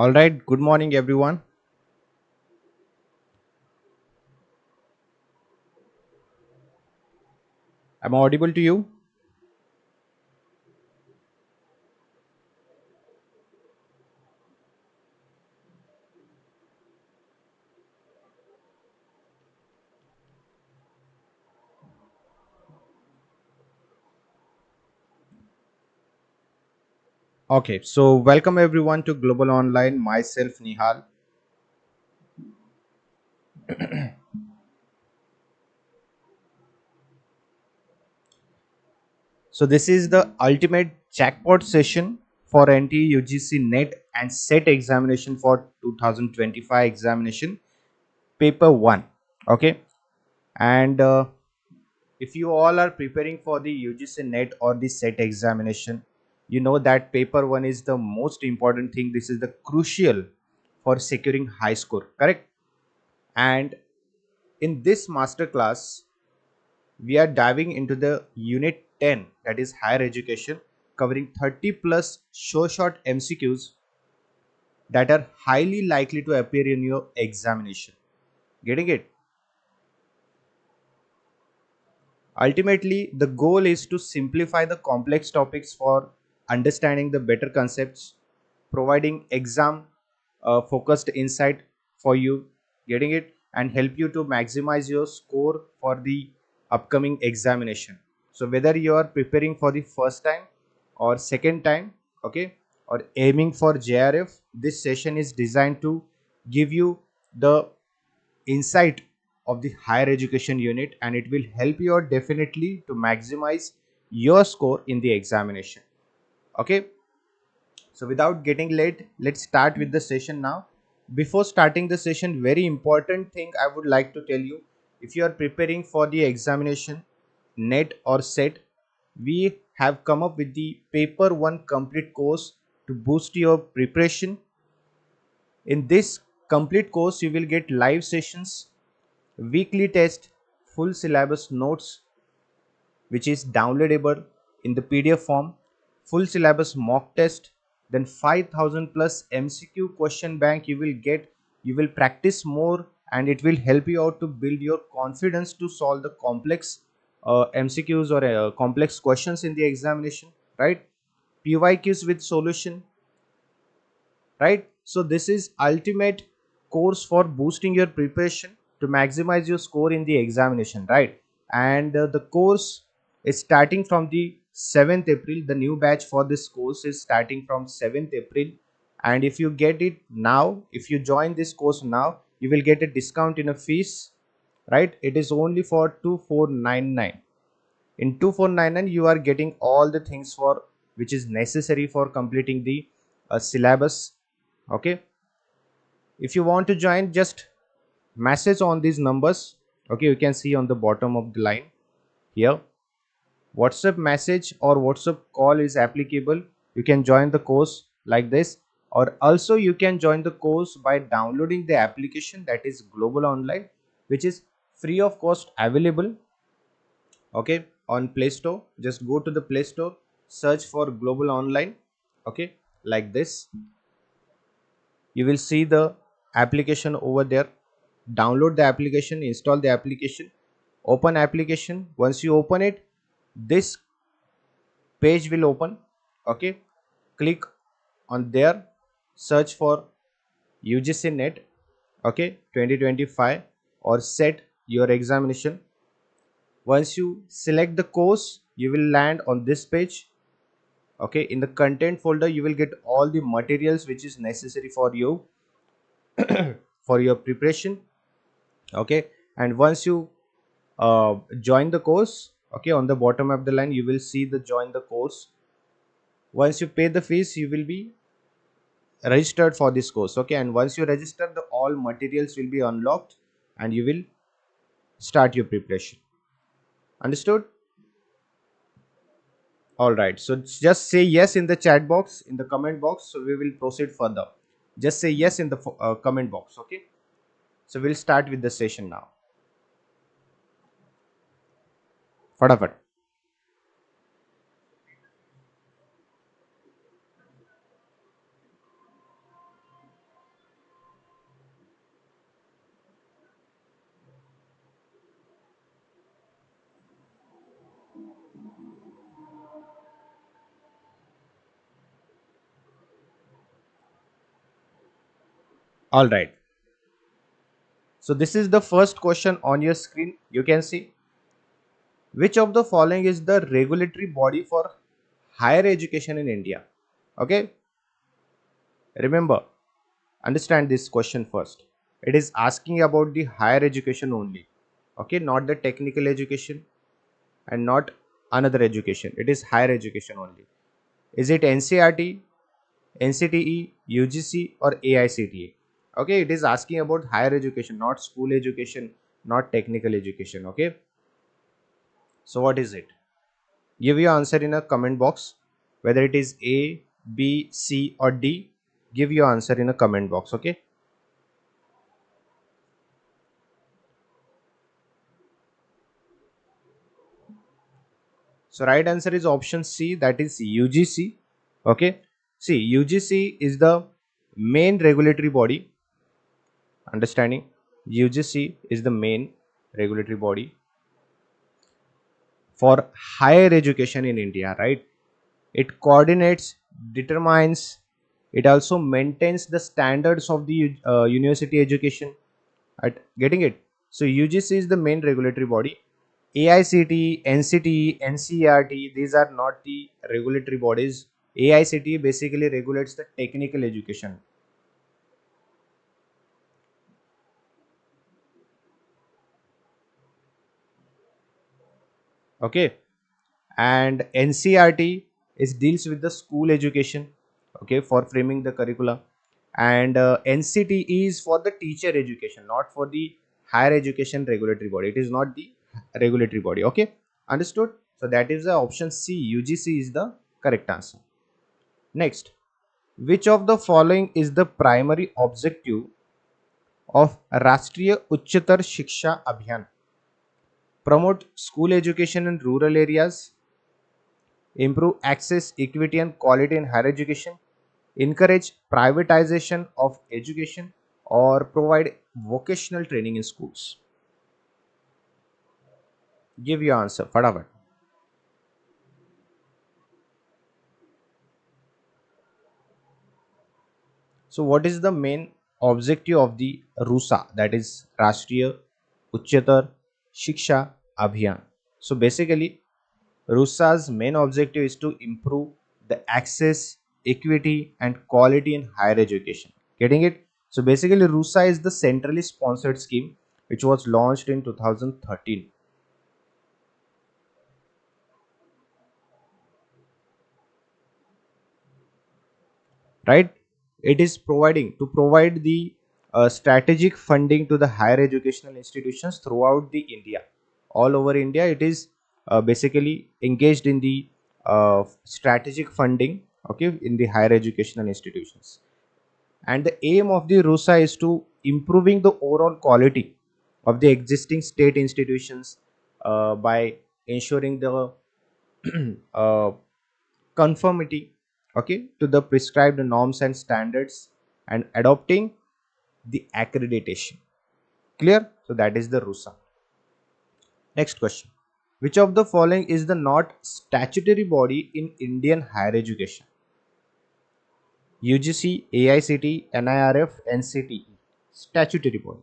All right, good morning, everyone. Am I audible to you? Okay, so welcome everyone to Global Online. Myself, Nihal. So, this is the ultimate jackpot session for NTA UGC NET and SET examination for 2025 examination, paper 1. Okay, and if you all are preparing for the UGC NET or the SET examination, you know that paper 1 is the most important thing. This is the crucial for securing high score, correct? And in this masterclass, we are diving into the Unit 10, that is higher education, covering 30 plus Sure Shot MCQs that are highly likely to appear in your examination. Getting it? Ultimately, the goal is to simplify the complex topics for understanding the better concepts, providing exam focused insight for you, getting it, and help you to maximize your score for the upcoming examination. So, whether you are preparing for the first time or second time, okay, or aiming for JRF, this session is designed to give you the insight of the higher education unit, and it will help you out definitely to maximize your score in the examination. Okay, so without getting late, let's start with the session now. Before starting the session, very important thing I would like to tell you: if you are preparing for the examination, net or set, we have come up with the paper 1 complete course to boost your preparation. In this complete course, you will get live sessions, weekly test, full syllabus notes which is downloadable in the PDF form, full syllabus mock test, then 5000 plus MCQ question bank you will get. You will practice more and it will help you out to build your confidence to solve the complex MCQs or complex questions in the examination, right? PYQs with solution, right? So this is ultimate course for boosting your preparation to maximize your score in the examination, right? And the course is starting from the 7th April. The new batch for this course is starting from 7th April, and if you get it now, if you join this course now, you will get a discount in a fees, right? It is only for 2499. In 2499 you are getting all the things for which is necessary for completing the syllabus. Okay, if you want to join, just message on these numbers. Okay, you can see on the bottom of the line here, WhatsApp message or WhatsApp call is applicable. You can join the course like this, or also you can join the course by downloading the application, that is Global Online, which is free of cost available, okay, on Play Store. Just go to the Play Store, search for Global Online, okay, like this. You will see the application over there. Download the application, install the application, open application. Once you open it, this page will open. Okay, click on there, search for UGC NET, okay, 2025, or set your examination. Once you select the course, you will land on this page. Okay, in the content folder you will get all the materials which is necessary for you for your preparation. Okay, and once you join the course, okay, on the bottom of the line you will see the join the course. Once you pay the fees, you will be registered for this course. Okay, and once you register, the all materials will be unlocked and you will start your preparation. Understood? All right, so just say yes in the chat box, in the comment box, so we will proceed further. Just say yes in the comment box. Okay, so we'll start with the session now. Fadafat. All right, so this is the first question on your screen. You can see, which of the following is the regulatory body for higher education in India? Okay, remember, understand this question first. It is asking about the higher education only. Okay, not the technical education and not another education. It is higher education only. Is it NCRT, NCTE, UGC, or AICTA? Okay, it is asking about higher education, not school education, not technical education. Okay, so what is it? Give your answer in a comment box, whether it is A, B, C, or D. Give your answer in a comment box. Okay, so right answer is option C, that is UGC. Okay, see, UGC is the main regulatory body. Understanding, UGC is the main regulatory body for higher education in India, right? It coordinates, determines, it also maintains the standards of the university education. At getting it? So UGC is the main regulatory body. AICT, NCT, NCERT, these are not the regulatory bodies. AICT basically regulates the technical education. Okay, and NCRT is deals with the school education. Okay, for framing the curricula, and NCTE is for the teacher education, not for the higher education regulatory body. It is not the regulatory body. Okay, understood? So that is the option C, UGC is the correct answer. Next, which of the following is the primary objective of Rashtriya Uchchatar Shiksha Abhiyan? Promote school education in rural areas, improve access, equity, and quality in higher education, encourage privatization of education, or provide vocational training in schools. Give your answer. Fatavat. So, what is the main objective of the RUSA, that is Rashtriya Uchchatar Shiksha Abhiyan? So, basically, RUSA's main objective is to improve the access, equity, and quality in higher education. Getting it? So basically, RUSA is the centrally sponsored scheme which was launched in 2013. Right? It is providing to provide the strategic funding to the higher educational institutions throughout the India. All over India, it is basically engaged in the strategic funding. Okay, in the higher educational institutions. And the aim of the RUSA is to improving the overall quality of the existing state institutions by ensuring the uh, conformity, okay, to the prescribed norms and standards, and adopting the accreditation. Clear? So that is the RUSA. Next question, which of the following is the not statutory body in Indian higher education? UGC, AICT, NIRF, NCTE. Statutory body.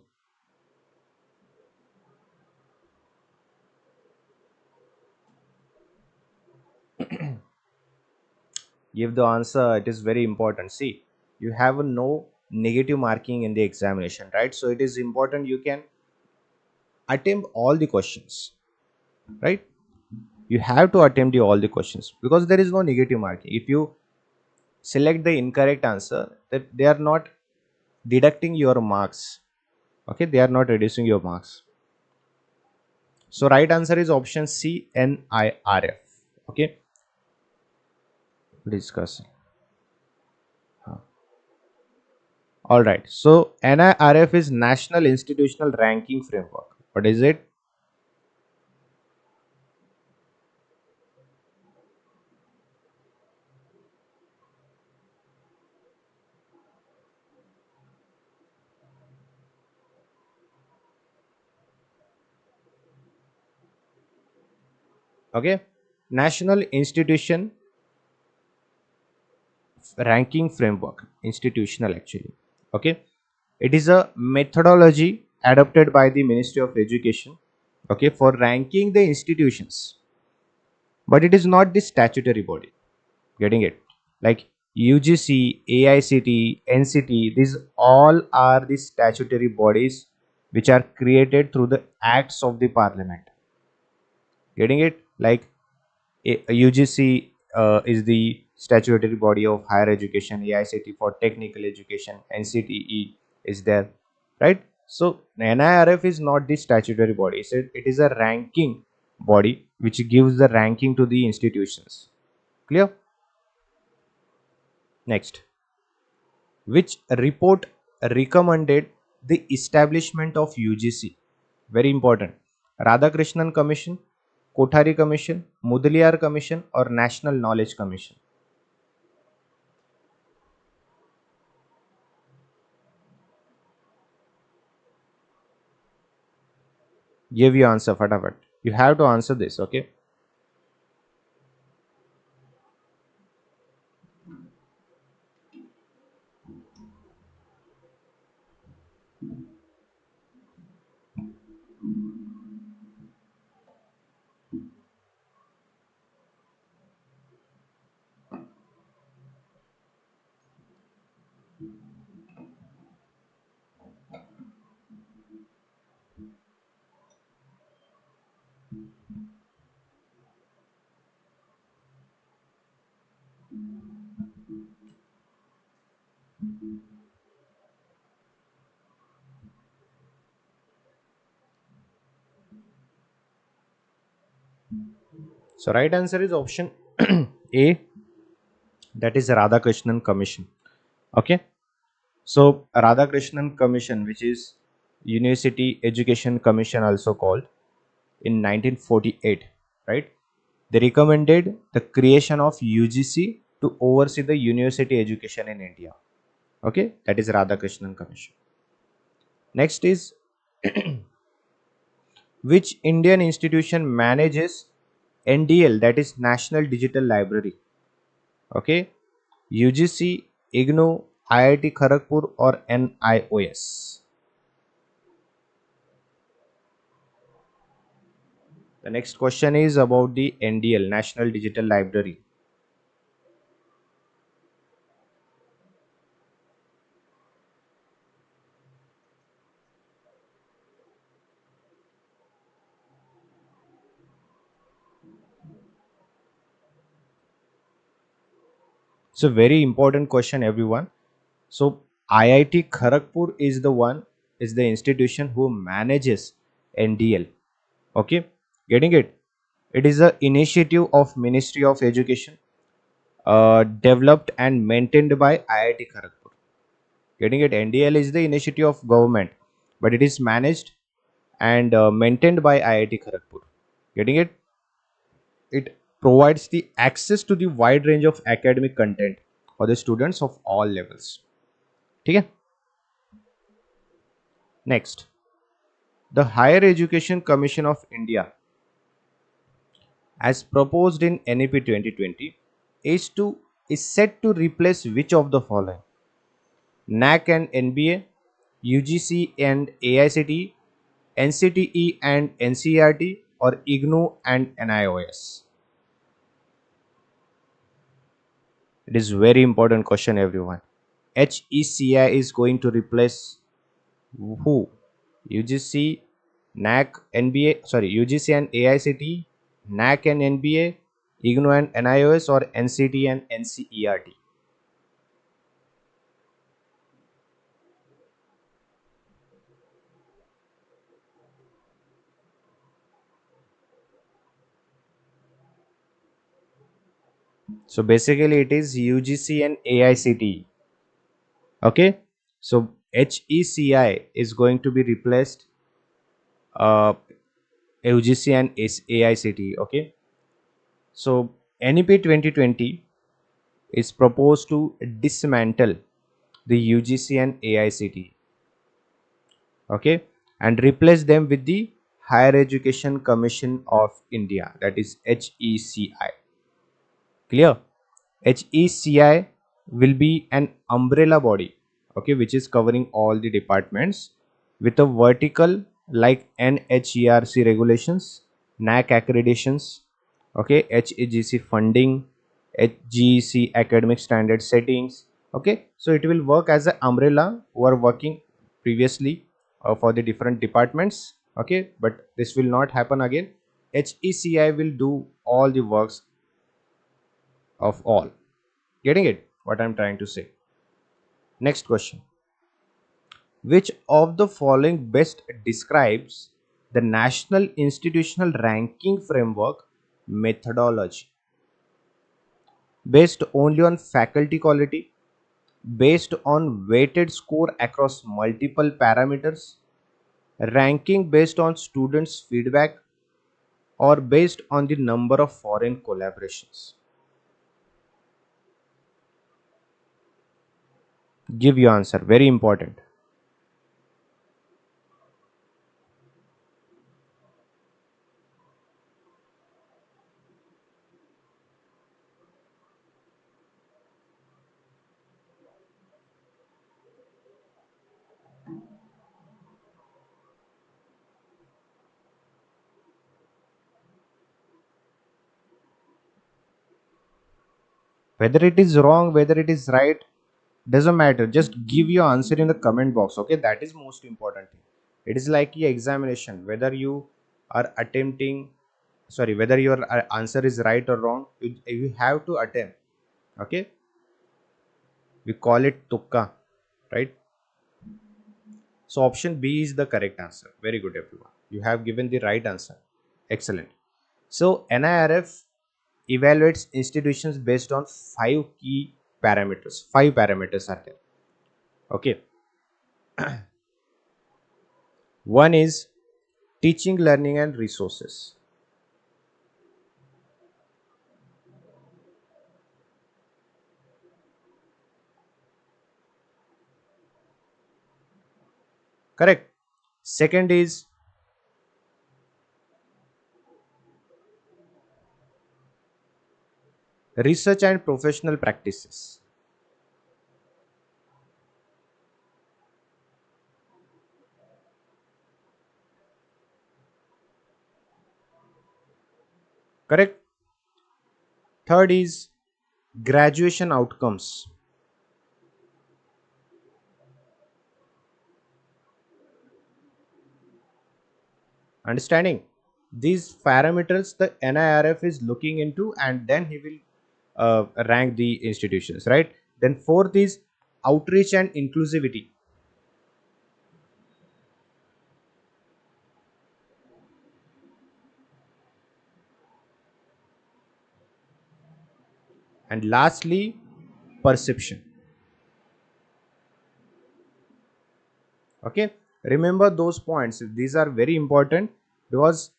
Give the answer. It is very important. See, you have a no negative marking in the examination, right? So it is important you can attempt all the questions, right? You have to attempt all the questions because there is no negative marking. If you select the incorrect answer, that they are not deducting your marks. Okay, they are not reducing your marks. So right answer is option C, NIRF. Okay, discuss. All right. So NIRF is National Institutional Ranking Framework. What is it? Okay, National Institution Ranking Framework, institutional actually. Okay, it is a methodology adopted by the Ministry of Education. Okay, for ranking the institutions, but it is not the statutory body. Getting it? Like UGC, AICT, NCT, these all are the statutory bodies which are created through the acts of the parliament. Getting it? Like UGC is the statutory body of higher education, AICT for technical education, NCTE is there, right? So NIRF is not the statutory body. It is a ranking body which gives the ranking to the institutions. Clear? Next, which report recommended the establishment of UGC? Very important. Radhakrishnan Commission, Kothari Commission, Mudaliar Commission, or National Knowledge Commission? Give your answer, fatafat. You have to answer this, okay? So right answer is option A, that is Radhakrishnan Commission. Okay. So Radhakrishnan Commission, which is University Education Commission also called, in 1948, right? They recommended the creation of UGC to oversee the university education in India. Okay, that is Radhakrishnan Commission. Next is which Indian institution manages NDL, that is National Digital Library? Okay, UGC, IGNOU, IIT Kharagpur, or NIOS? The next question is about the NDL, National Digital Library. It's a very important question, everyone. So IIT Kharagpur is the one, is the institution who manages NDL. Okay, getting it? It is a initiative of Ministry of Education, developed and maintained by IIT Kharagpur. Getting it? NDL is the initiative of government, but it is managed and maintained by IIT Kharagpur. Getting it? It provides the access to the wide range of academic content for the students of all levels. Okay. Next, the Higher Education Commission of India, as proposed in NEP 2020, is to is set to replace which of the following? NAC and NBA, UGC and AICT, NCTE and NCERT, or IGNOU and NIOS? It is very important question, everyone. HECI is going to replace who? UGC, UGC and AICTE, NAC and NBA, IGNO and NIOS, or NCT and NCERT? So basically it is UGC and AICTE. Okay. So HECI is going to be replaced uh, UGC and AICTE. Okay. So NEP 2020 is proposed to dismantle the UGC and AICTE, okay, and replace them with the Higher Education Commission of India, that is HECI. Clear? HECI will be an umbrella body, okay, which is covering all the departments with a vertical like NHERC regulations, NAC accreditations, okay, HEGC funding, HGC academic standard settings, okay. So it will work as an umbrella who are working previously for the different departments, okay, but this will not happen again. HECI will do all the works of all. Getting it? What I'm trying to say. Next question. Which of the following best describes the National Institutional Ranking Framework methodology? Based only on faculty quality, based on weighted score across multiple parameters, ranking based on students' feedback, or based on the number of foreign collaborations? Give your answer. Very important. Whether it is wrong, whether it is right, doesn't matter. Just give your answer in the comment box, okay? That is most important thing. It is like a examination, whether you are attempting, sorry, whether your answer is right or wrong, you have to attempt, okay? We call it tukka, right? So option B is the correct answer. Very good, everyone, you have given the right answer. Excellent. So NIRF evaluates institutions based on five key parameters. Five parameters are there, okay? One is teaching, learning, and resources. Correct. Second is research and professional practices. Correct. Third is graduation outcomes. Understanding these parameters, the NIRF is looking into, and then he will rank the institutions, right? Then fourth is outreach and inclusivity. And lastly, perception. Okay, remember those points. These are very important because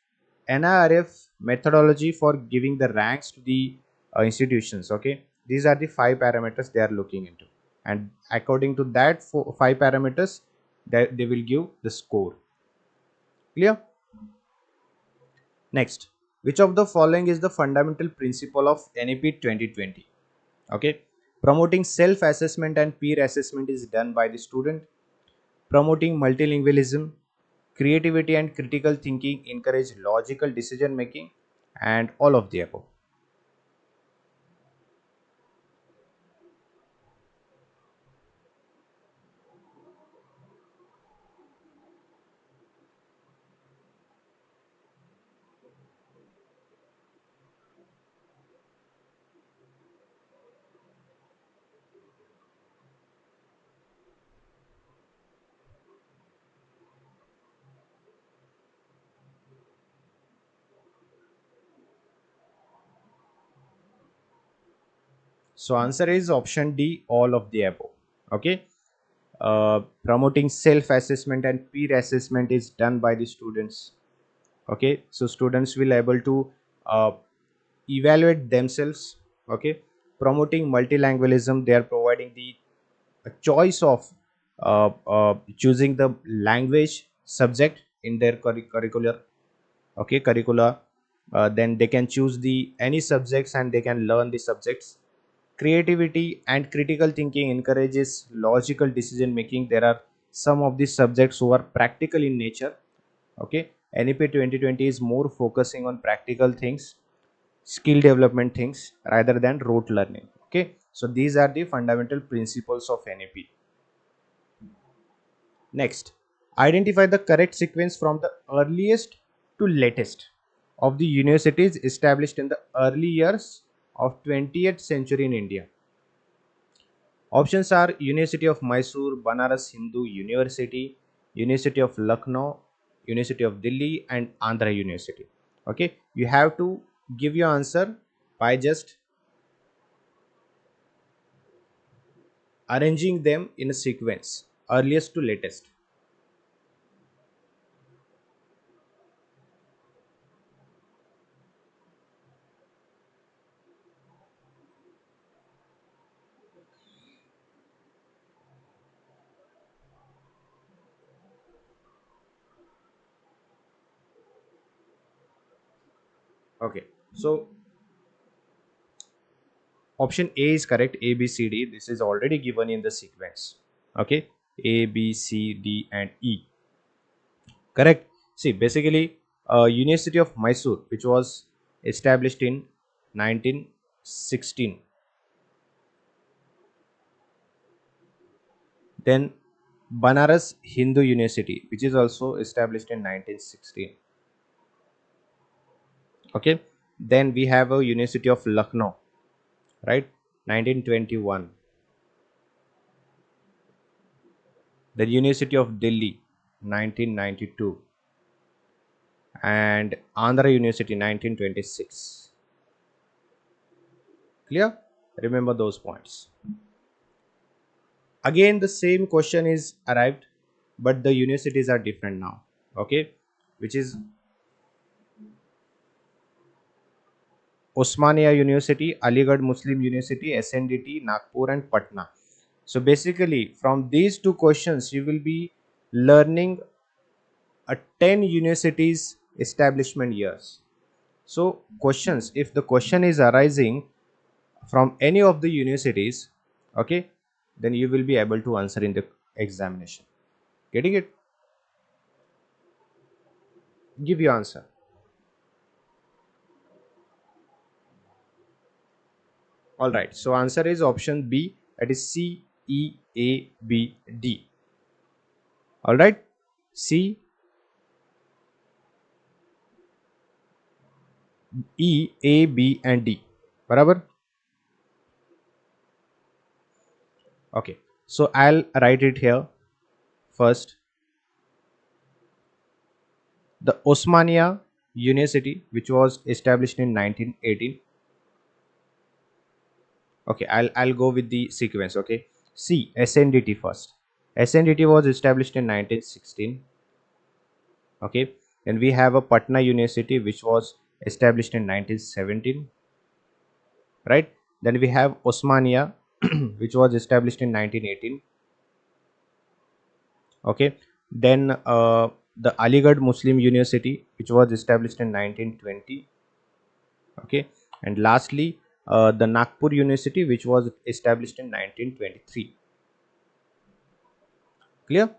NIRF methodology for giving the ranks to the institutions, okay, these are the five parameters they are looking into, and according to that five parameters, they will give the score. Clear? Next, which of the following is the fundamental principle of NEP 2020? Okay, promoting self assessment and peer assessment is done by the student. Promoting multilingualism, creativity and critical thinking encourage logical decision making, and all of the above. So answer is option D, all of the above. Okay. Promoting self-assessment and peer assessment is done by the students. Okay, so students will able to uh, evaluate themselves. Okay, promoting multilingualism, they are providing the choice of choosing the language subject in their curricular. Okay, curricula. Then they can choose the any subjects and they can learn the subjects. Creativity and critical thinking encourages logical decision making. There are some of these subjects who are practical in nature. Okay, NEP 2020 is more focusing on practical things, skill development things rather than rote learning. Okay, so these are the fundamental principles of NEP. Next, identify the correct sequence from the earliest to latest of the universities established in the early years of 20th century in India. Options are University of Mysore, Banaras Hindu University, University of Lucknow, University of Delhi, and Andhra University. Okay, you have to give your answer by just arranging them in a sequence, earliest to latest. Okay, so option A is correct. A, B, C, D. This is already given in the sequence. Okay, A, B, C, D, and E. Correct. See, basically, University of Mysore, which was established in 1916. Then Banaras Hindu University, which is also established in 1916. Okay. Then we have a University of Lucknow, right? 1921. The University of Delhi, 1992. And Andhra University, 1926. Clear? Remember those points. Again, the same question is arrived, but the universities are different now. Okay, which is Osmania University, Aligarh Muslim University, SNDT, Nagpur, and Patna. So basically, from these two questions, you will be learning a 10 universities establishment years. So questions, if the question is arising from any of the universities, okay, then you will be able to answer in the examination. Getting it? Give your answer. All right. So answer is option B. That is C E A B D. All right. C E A B and D. Barabar. Okay. So I'll write it here first. The Osmania University, which was established in 1918. Okay. I'll go with the sequence. Okay. C SNDT first. SNDT was established in 1916. Okay. Then we have a Patna University, which was established in 1917. Right. Then we have Osmania, which was established in 1918. Okay. Then the Aligarh Muslim University, which was established in 1920. Okay. And lastly, the Nagpur University, which was established in 1923. Clear?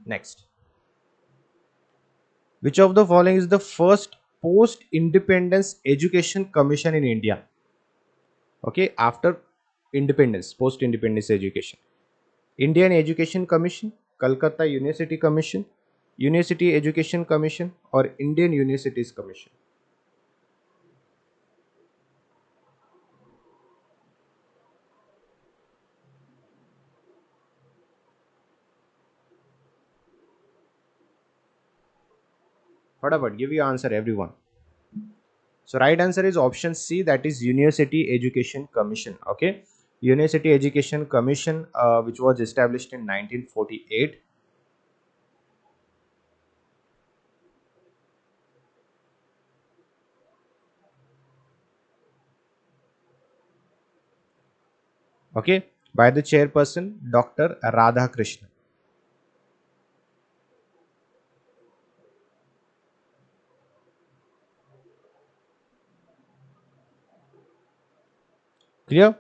Next, which of the following is the first post independence education commission in India? Okay, after independence, post independence education. Indian Education Commission, Calcutta University Commission, University Education Commission, or Indian Universities Commission? Fatapat, give your answer, everyone. So right answer is option C, that is University Education Commission. Okay, University Education Commission, which was established in 1948. Okay, by the chairperson Dr. Radha Krishnan. Clear?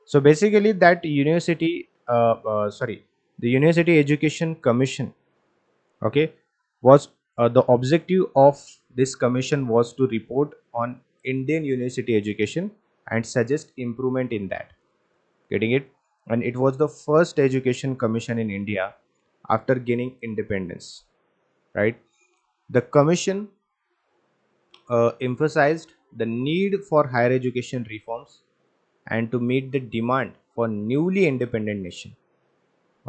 So basically, that the University Education Commission, okay, was the objective of this commission was to report on Indian university education and suggest improvement in that. Getting it? And it was the first education commission in India after gaining independence, right? The commission emphasized the need for higher education reforms and to meet the demand for newly independent nation.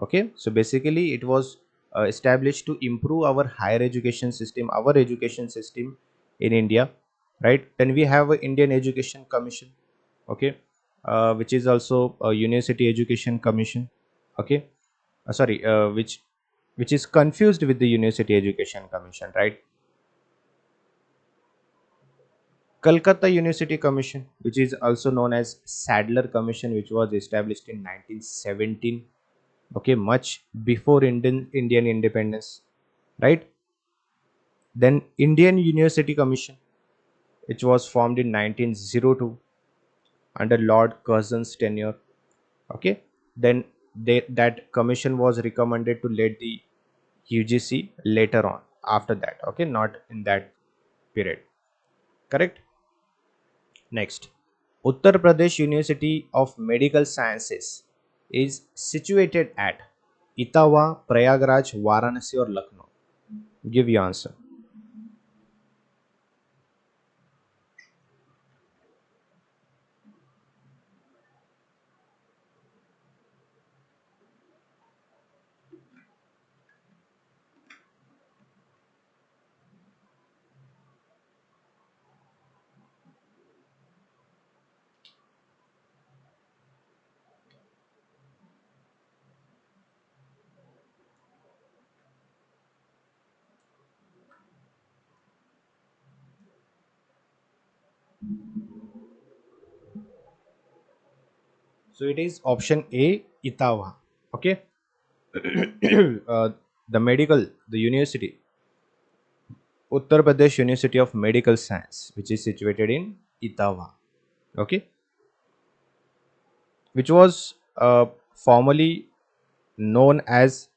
Okay, so basically it was established to improve our higher education system, our education system in India, right? Then we have a Indian Education Commission, okay, which is also a University Education Commission. Okay, which is confused with the University Education Commission, right? Calcutta University Commission, which is also known as Sadler Commission, which was established in 1917. Okay, much before Indian independence, right? Then Indian University Commission, which was formed in 1902 under Lord Curzon's tenure. Okay, then that commission was recommended to lead the UGC later on after that. Okay, not in that period. Correct. Next, Uttar Pradesh University of Medical Sciences is situated at Etawah, Prayagraj, Varanasi, or Lucknow. Give your answer. So it is option A, Etawah. Okay, the university, Uttar Pradesh University of Medical Science, which is situated in Etawah. Okay, which was formerly known as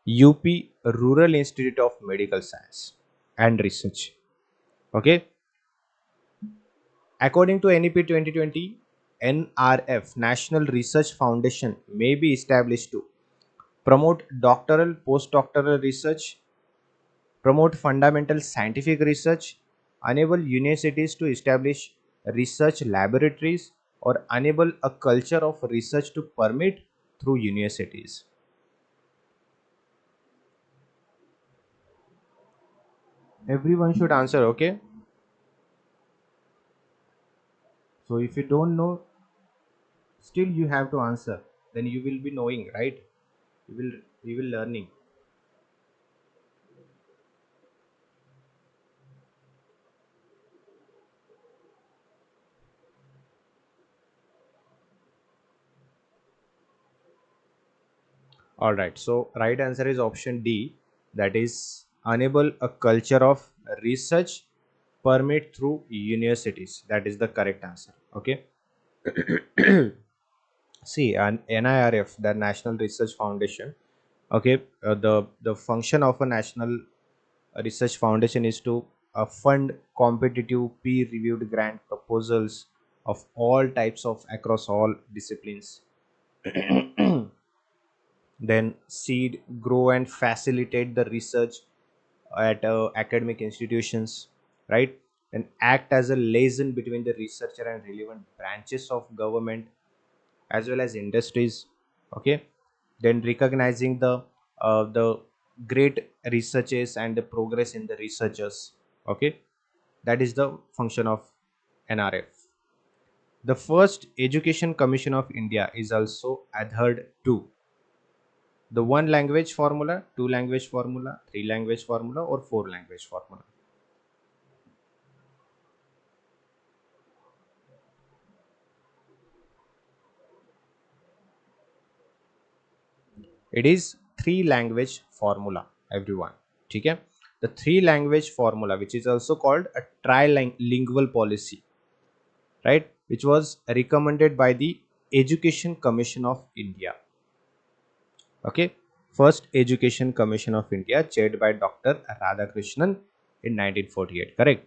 UP Rural Institute of Medical Science and Research. Okay, according to NEP 2020, NRF National Research Foundation may be established to promote doctoral, postdoctoral research, promote fundamental scientific research, enable universities to establish research laboratories, or enable a culture of research to permit through universities. Everyone should answer, okay? So if you don't know, still you have to answer. Then you will be knowing, right? You will learning. All right. So right answer is option D. That is enable a culture of research permit through universities. That is the correct answer. Okay. See, an NIRF, the National Research Foundation. Okay, the function of a national research foundation is to fund competitive peer-reviewed grant proposals of all types of across all disciplines. Then seed, grow, and facilitate the research at academic institutions, right? And act as a liaison between the researcher and relevant branches of government as well as industries. Okay, then recognizing the great researches and the progress in the researchers. Okay, that is the function of NRF. The first Education Commission of India is also adhered to the one language formula, two language formula, three language formula, or four language formula. It is three language formula, everyone. Okay? The three language formula, which is also called a trilingual policy, right? Which was recommended by the Education Commission of India. Okay, first Education Commission of India, chaired by Dr. Radhakrishnan in 1948. Correct.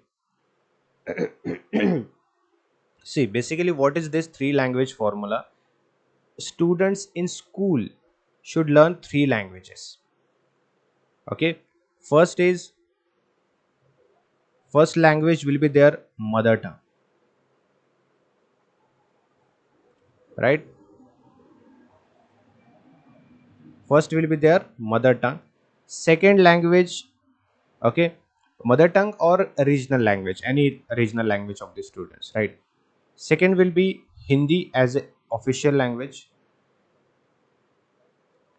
See, basically, what is this three language formula? Students in school should learn three languages. Okay, first language will be their mother tongue, right? First will be their mother tongue. Second language, okay, mother tongue or regional language, any regional language of the students, right? Second will be Hindi as a official language,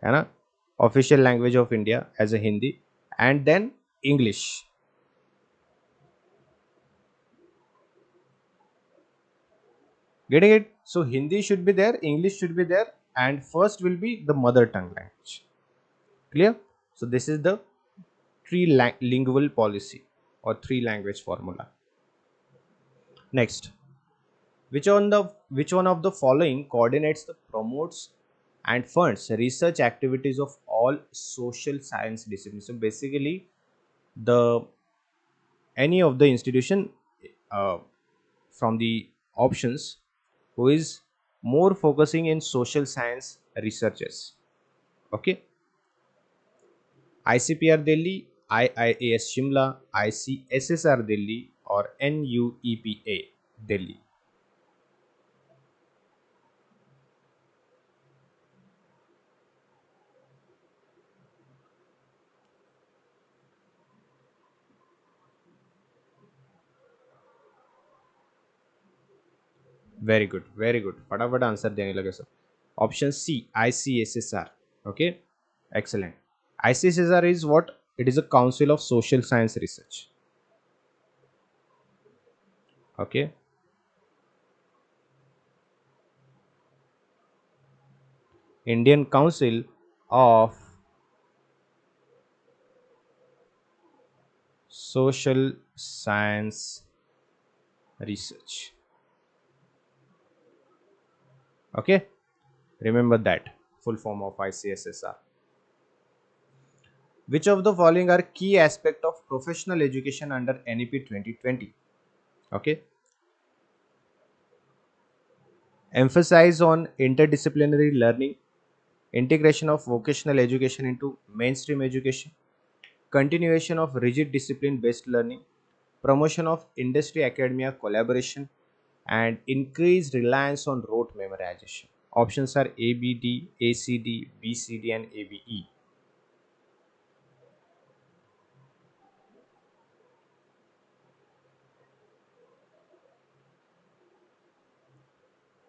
है ना? Official language of India as a Hindi, and then English. Getting it? So Hindi should be there, English should be there, and first will be the mother tongue language. Clear? So this is the lingual policy or three language formula. Next, which one of the following coordinates the promotes and funds research activities of all social science disciplines? So basically, the any of the institution uh, from the options who is more focusing in social science researches. Okay, ICPR Delhi, IIAS Shimla, ICSSR Delhi, or NUEPA Delhi. Very good, very good. फटाफट answer देने लगे सब. Option C, ICSSR. Okay, excellent. ICSSR is what? It is a Council of Social Science Research. Okay, Indian Council of Social Science Research. Okay, remember that full form of ICSSR. Which of the following are key aspect of professional education under NEP 2020? Okay, emphasize on interdisciplinary learning, integration of vocational education into mainstream education, continuation of rigid discipline based learning, promotion of industry academia collaboration, and increased reliance on rote memorization. Options are A, B, D, A, C, D, B, C, D, and A, B, E.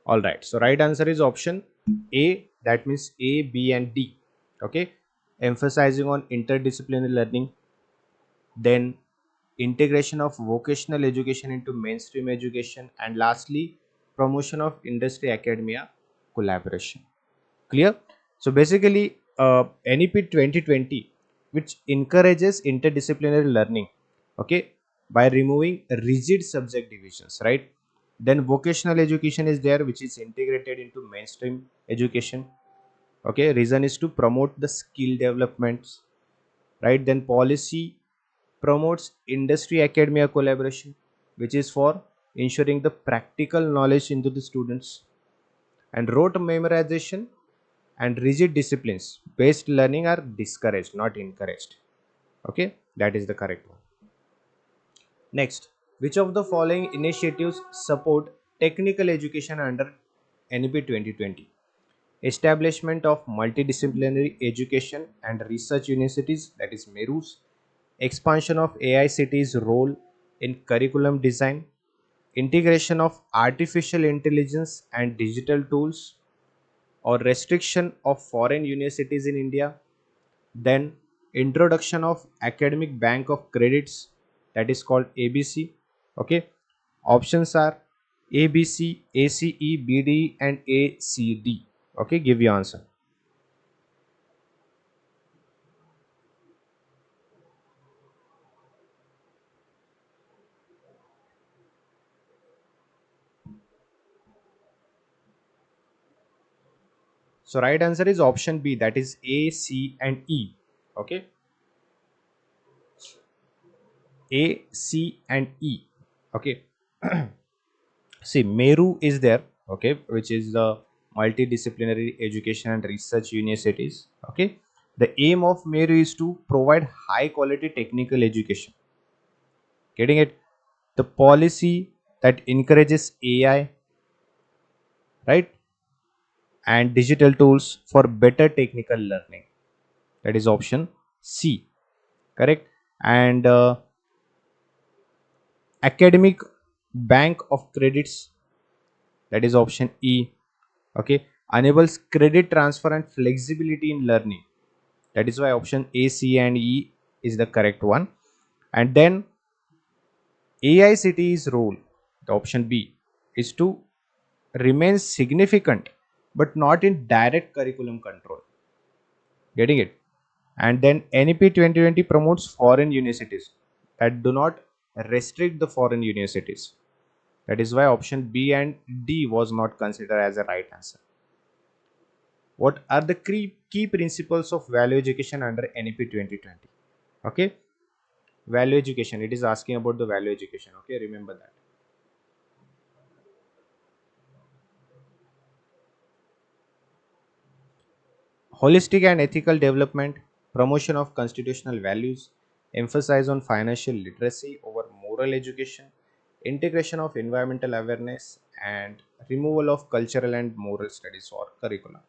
All right, so right answer is option A, that means A, B, and D. Okay, emphasizing on interdisciplinary learning, then integration of vocational education into mainstream education, and lastly promotion of industry academia collaboration. Clear? So basically NEP 2020, which encourages interdisciplinary learning, okay, by removing rigid subject divisions, right? Then vocational education is there, which is integrated into mainstream education. Okay, reason is to promote the skill developments, right? Then policy promotes industry academia collaboration, which is for ensuring the practical knowledge into the students. And rote memorization and rigid disciplines based learning are discouraged, not encouraged. Okay, that is the correct one. Next, which of the following initiatives support technical education under NEP 2020? Establishment of multidisciplinary education and research universities, that is MERUs, expansion of AICT's role in curriculum design, integration of artificial intelligence and digital tools, or restriction of foreign universities in India. Then introduction of academic bank of credits, that is called ABC. Okay, options are ABC, ACE, BD and ACD. Okay, give your answer. So right answer is option B, that is A, C and E. Okay, A, C and E. Okay. See, Meru is there, okay, which is the multidisciplinary education and research universities. Okay, the aim of Meru is to provide high quality technical education. Getting it? The policy that encourages AI, right, and digital tools for better technical learning. That is option C, correct. And academic bank of credits, that is option E. Okay, enables credit transfer and flexibility in learning. That is why option A, C and E is the correct one. And then AICTE's role, the option B, is to remain significant but not in direct curriculum control. Getting it? And then NEP 2020 promotes foreign universities that do not restrict the foreign universities. That is why option B and D was not considered as a right answer. What are the key principles of value education under NEP 2020? Okay, value education, it is asking about the value education. Okay, remember that. Holistic and ethical development, promotion of constitutional values, emphasis on financial literacy over moral education, integration of environmental awareness, and removal of cultural and moral studies or curriculum.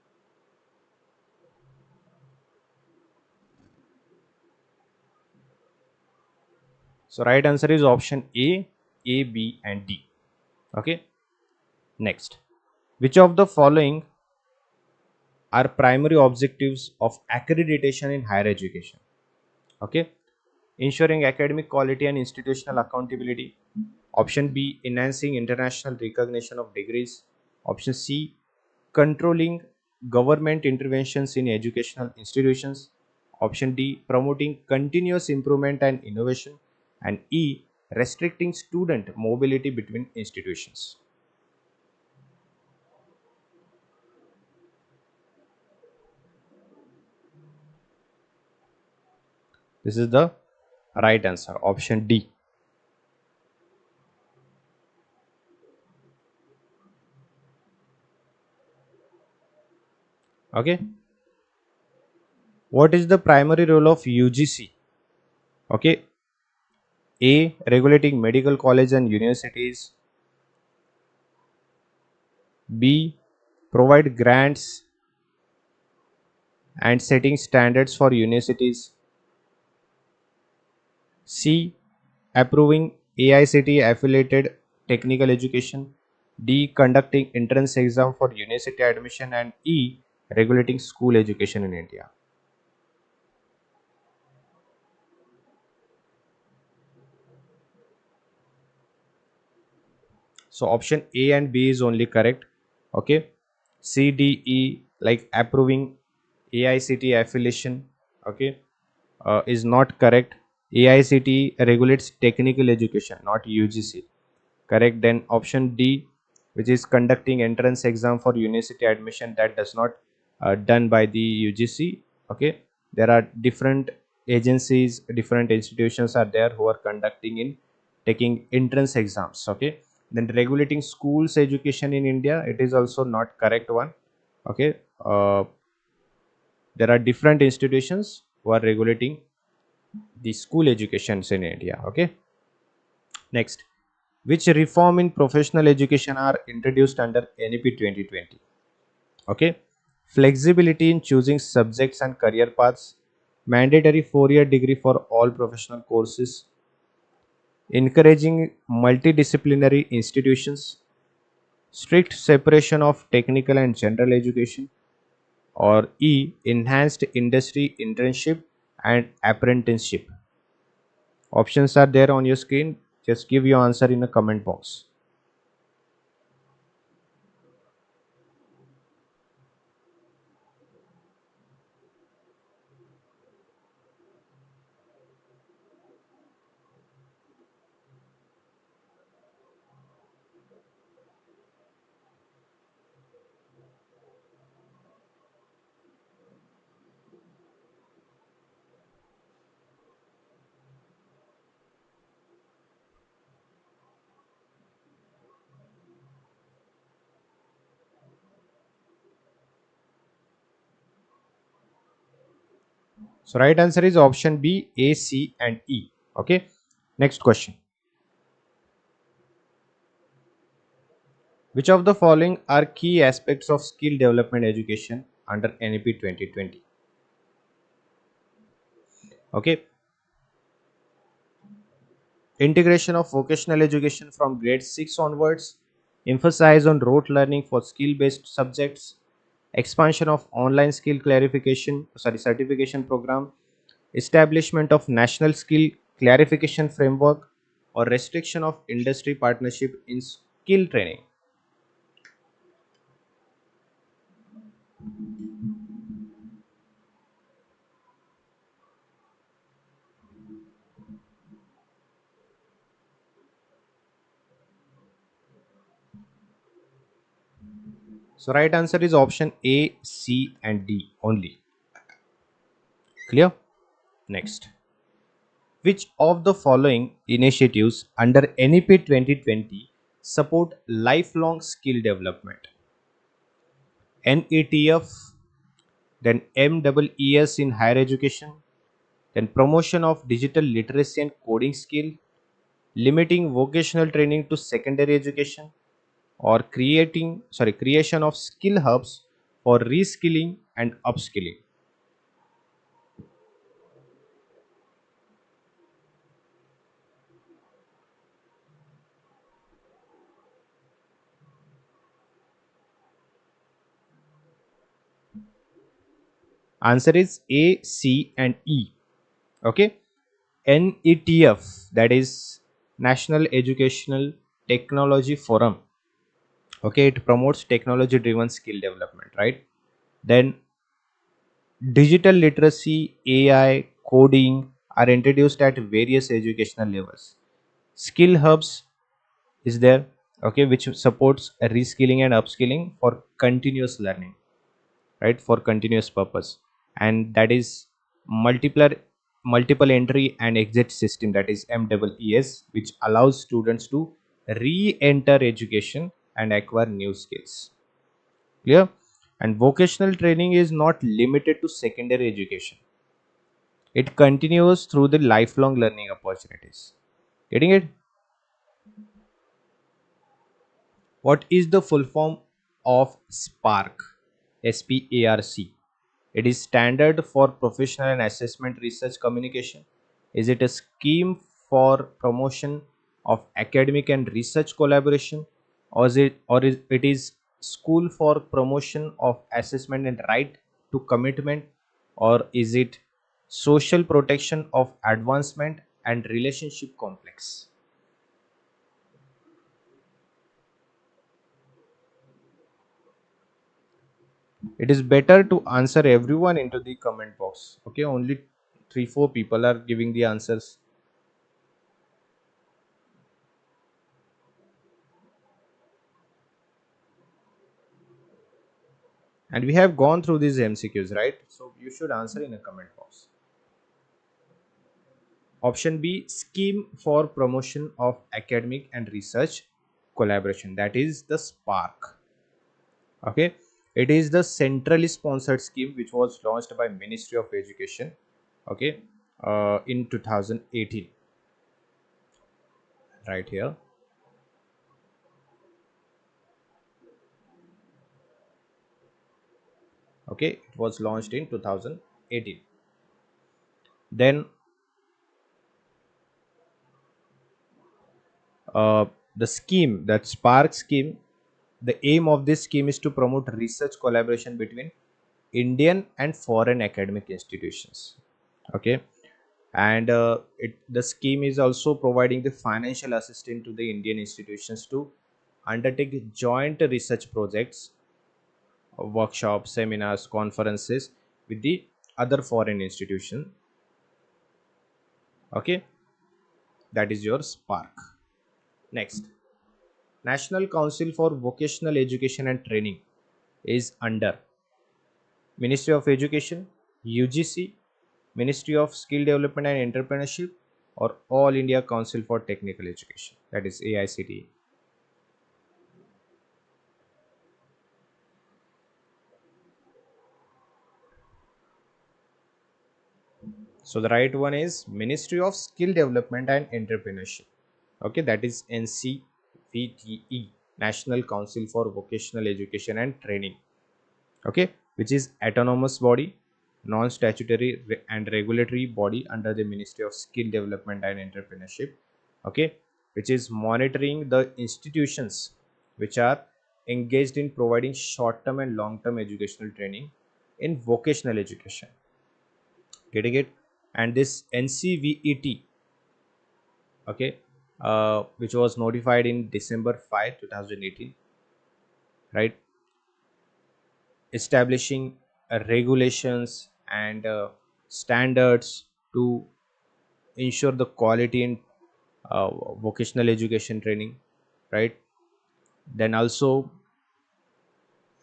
So right answer is option A, B and D. Okay. Next, which of the following are primary objectives of accreditation in higher education? Okay, ensuring academic quality and institutional accountability. Option B, enhancing international recognition of degrees. Option C, controlling government interventions in educational institutions. Option D, promoting continuous improvement and innovation. And E, restricting student mobility between institutions. This is the right answer, option D. Okay, what is the primary role of UGC? Okay, A, regulating medical college and universities. B, provide grants and setting standards for universities. C, approving AICTE affiliated technical education. D, conducting entrance exam for university admission. And E, regulating school education in India. So option A and B is only correct. Okay, C, D, E, like approving AICTE affiliation, okay, is not correct. AICTE regulates technical education, not UGC. Correct. Then option D, which is conducting entrance exam for university admission, that does not done by the UGC. Okay, there are different agencies, different institutions are there who are conducting in taking entrance exams. Okay, then regulating schools education in India, it is also not correct one. Okay, there are different institutions who are regulating the school educations in India. Okay, next, which reform in professional education are introduced under NEP 2020? Okay, flexibility in choosing subjects and career paths, mandatory 4-year degree for all professional courses, encouraging multidisciplinary institutions, strict separation of technical and general education, or E, enhanced industry internship and apprenticeship. Options are there on your screen. Just give your answer in the comment box. So right answer is option B, A, C and E. Okay. Next question. Which of the following are key aspects of skill development education under NEP 2020? Okay. Integration of vocational education from grade 6 onwards, emphasize on rote learning for skill based subjects, expansion of online skill certification program, establishment of national skill clarification framework, or restriction of industry partnership in skill training. So right answer is option A, C and D only. Clear? Next. Which of the following initiatives under NEP 2020 support lifelong skill development? NETF, then MEES in higher education, then promotion of digital literacy and coding skill, limiting vocational training to secondary education, or creation of skill hubs for reskilling and upskilling. Answer is A, C and E. Okay. NETF, that is National Educational Technology Forum. Okay, it promotes technology driven skill development, right? Then digital literacy, AI, coding are introduced at various educational levels. Skill hubs is there, okay, which supports reskilling and upskilling for continuous learning, right? For continuous purpose, and that is multiple multiple entry and exit system, that is MEES, which allows students to re-enter education and acquire new skills. Clear? And vocational training is not limited to secondary education. It continues through the lifelong learning opportunities. Getting it? What is the full form of SPARC? SPARC. It is standard for professional and assessment research communication. Is it a scheme for promotion of academic and research collaboration, or it is school for promotion of assessment and right to commitment, or is it social protection of advancement and relationship complex? It is better to answer everyone into the comment box. Okay, only 3 4 people are giving the answers, and we have gone through these MCQs, right? So you should answer in a comment box. Option B, scheme for promotion of academic and research collaboration, that is the SPARC. Okay, it is the centrally sponsored scheme which was launched by Ministry of Education, okay, in 2018, right here. Okay, it was launched in 2018. Then uh, the scheme, that SPARC scheme, the aim of this scheme is to promote research collaboration between Indian and foreign academic institutions. Okay, and the scheme is also providing the financial assistance to the Indian institutions to undertake joint research projects, workshops, seminars, conferences with the other foreign institution. Okay, that is your SPARC. Next, National Council for Vocational Education and Training is under Ministry of Education, UGC, Ministry of Skill Development and Entrepreneurship, or All India Council for Technical Education, that is AICTE. So the right one is Ministry of Skill Development and Entrepreneurship. Okay, that is NCVTE, National Council for Vocational Education and Training. Okay, which is autonomous body, non-statutory and regulatory body under the Ministry of Skill Development and Entrepreneurship. Okay, which is monitoring the institutions which are engaged in providing short-term and long-term educational training in vocational education. Getting it? And this NCVET, okay, which was notified in December 5, 2018, right, establishing regulations and standards to ensure the quality in vocational education training, right. Then also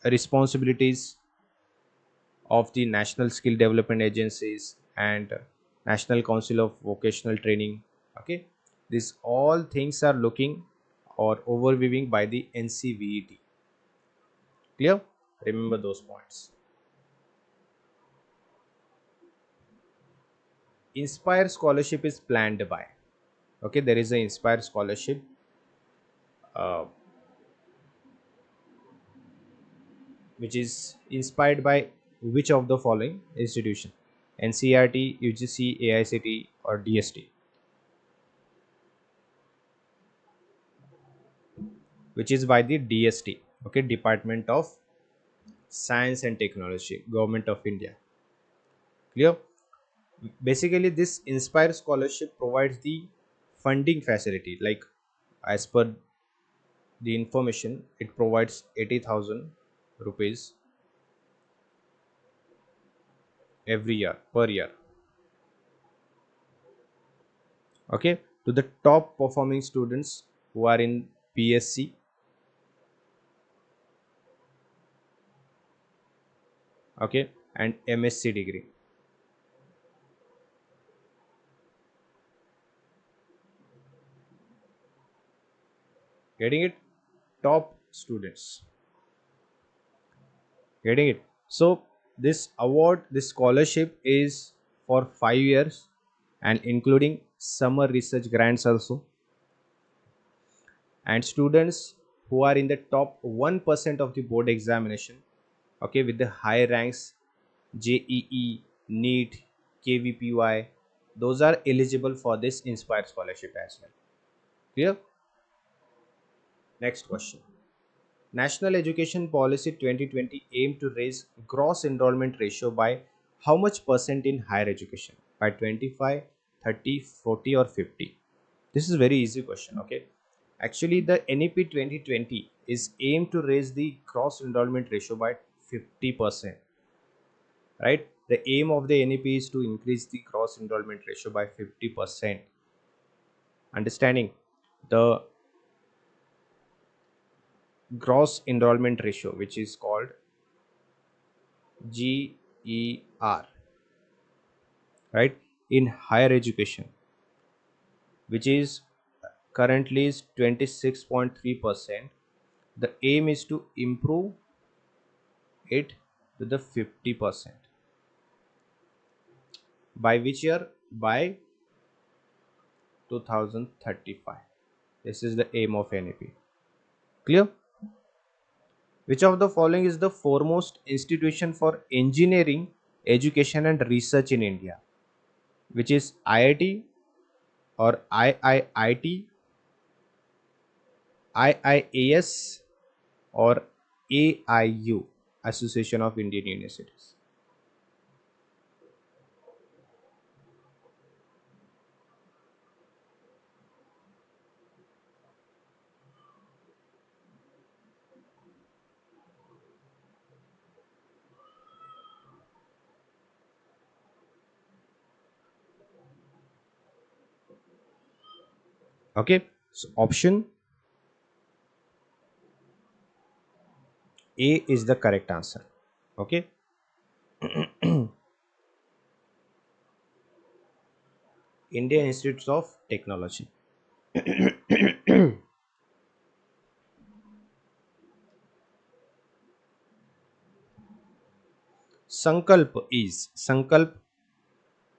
responsibilities of the national skill development agencies and National Council of Vocational Training. Okay, these all things are looking or overviewing by the NCVET. Clear? Remember those points. Inspire scholarship is planned by, okay, there is a Inspire scholarship, uh, which is inspired by which of the following institution: NCRT, UGC, AICT, or DST? Which is by the DST, okay, Department of Science and Technology, Government of India. Clear? Basically, this Inspire scholarship provides the funding facility, like as per the information, it provides 80,000 rupees every year, per year, okay, to the top performing students who are in PSC, okay, and MSc degree. Getting it? Top students. Getting it? So this award, this scholarship is for 5 years and including summer research grants also. And students who are in the top 1% of the board examination, okay, with the high ranks, JEE, NEET, KVPY, those are eligible for this Inspire scholarship as well. Clear? Next question. National Education Policy 2020 aim to raise gross enrollment ratio by how much percent in higher education? By 25, 30, 40, or 50? This is a very easy question, okay? Actually, the NEP 2020 is aimed to raise the gross enrollment ratio by 50%, right? The aim of the NEP is to increase the gross enrollment ratio by 50%. Understanding the gross enrollment ratio, which is called GER, right, in higher education, which is currently is 26.3%. The aim is to improve it to the 50%. By which year? By 2035. This is the aim of NEP. Clear? Which of the following is the foremost institution for engineering, education and research in India? Which is IIT or IIIT IIAS or AIU, Association of Indian Universities? Okay, so option A is the correct answer. Okay, Indian Institutes of Technology. Sankalp,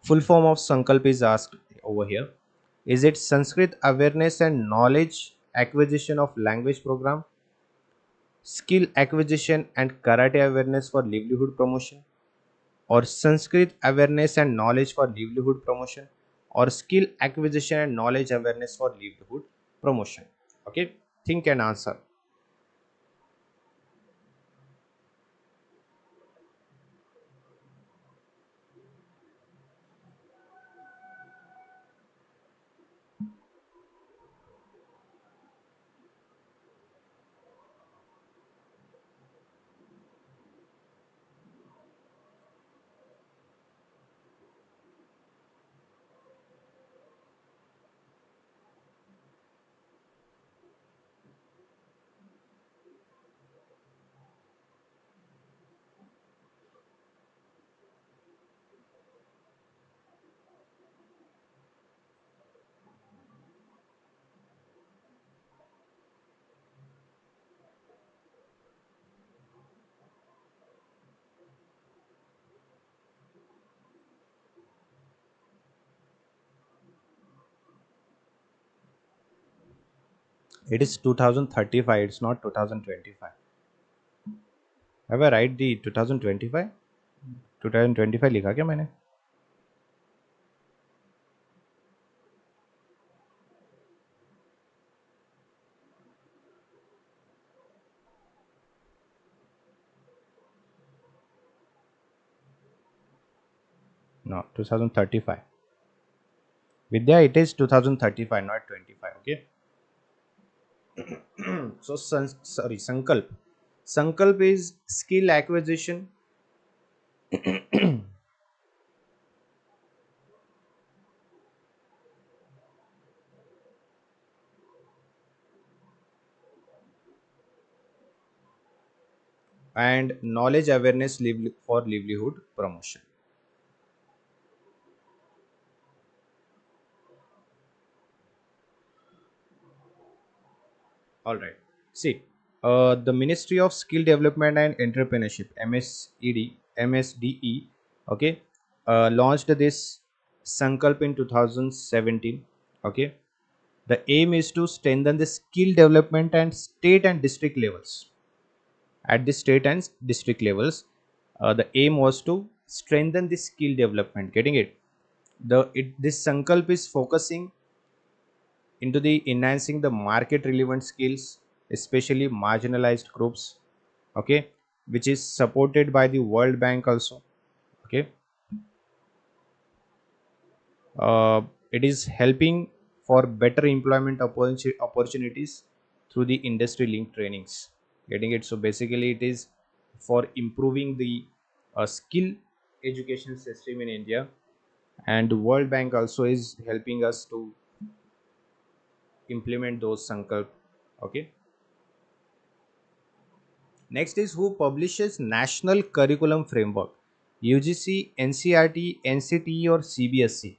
full form of Sankalp is asked over here. Is it Sanskrit awareness and knowledge acquisition of language program, skill acquisition and karate awareness for livelihood promotion, or Sanskrit awareness and knowledge for livelihood promotion, or skill acquisition and knowledge awareness for livelihood promotion? Okay, think and answer. It is 2035, it's not 2025. Have I write the 2025? 2025 लिखा क्या मैंने? No, 2035. Vidya, it is 2035, not 25. Okay. So, sorry, Sankalp. Sankalp is skill acquisition and knowledge awareness for livelihood promotion. All right. See, the Ministry of Skill Development and Entrepreneurship (MSED) okay, launched this Sankalp in 2017. Okay, the aim is to strengthen the skill development and state and district levels. At the state and district levels, the aim was to strengthen the skill development. Getting it? This Sankalp is focusing into the enhancing the market relevant skills, especially marginalized groups. Okay, which is supported by the World Bank also. Okay, it is helping for better employment opportunities through the industry linked trainings. Getting it? So basically it is for improving the skill education system in India, and World Bank also is helping us to implement those sankalp. Okay, next is who publishes national curriculum framework? UGC, NCRT, NCTE or CBSE?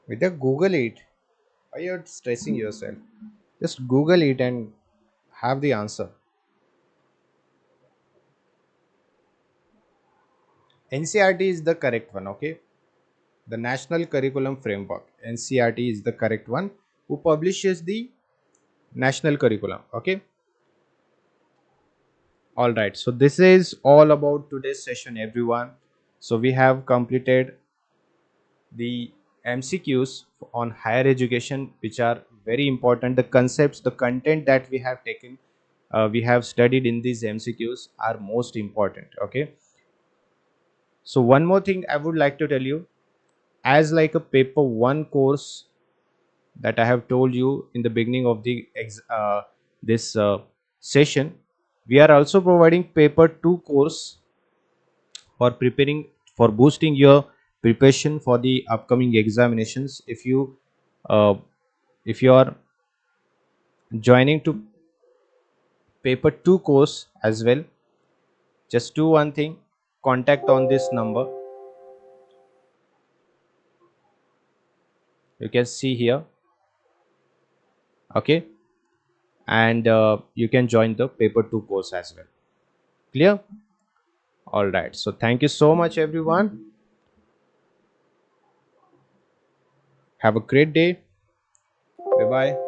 With the Google it. Why you're stressing yourself? Just Google it and have the answer. NCRT is the correct one, okay? The National Curriculum Framework. NCRT is the correct one who publishes the national curriculum, okay? All right, so this is all about today's session, everyone. So we have completed the MCQs on higher education, which are very important. The concepts, the content that we have taken, we have studied in these MCQs are most important, okay? So one more thing I would like to tell you, as like a paper one course that I have told you in the beginning of the this session, we are also providing paper 2 course for preparing, for boosting your preparation for the upcoming examinations. Uh, if you are joining to paper 2 course as well, just do one thing, contact on this number, you can see here, okay, and you can join the paper 2 course as well. Clear? All right, so thank you so much everyone. Have a great day. Bye bye.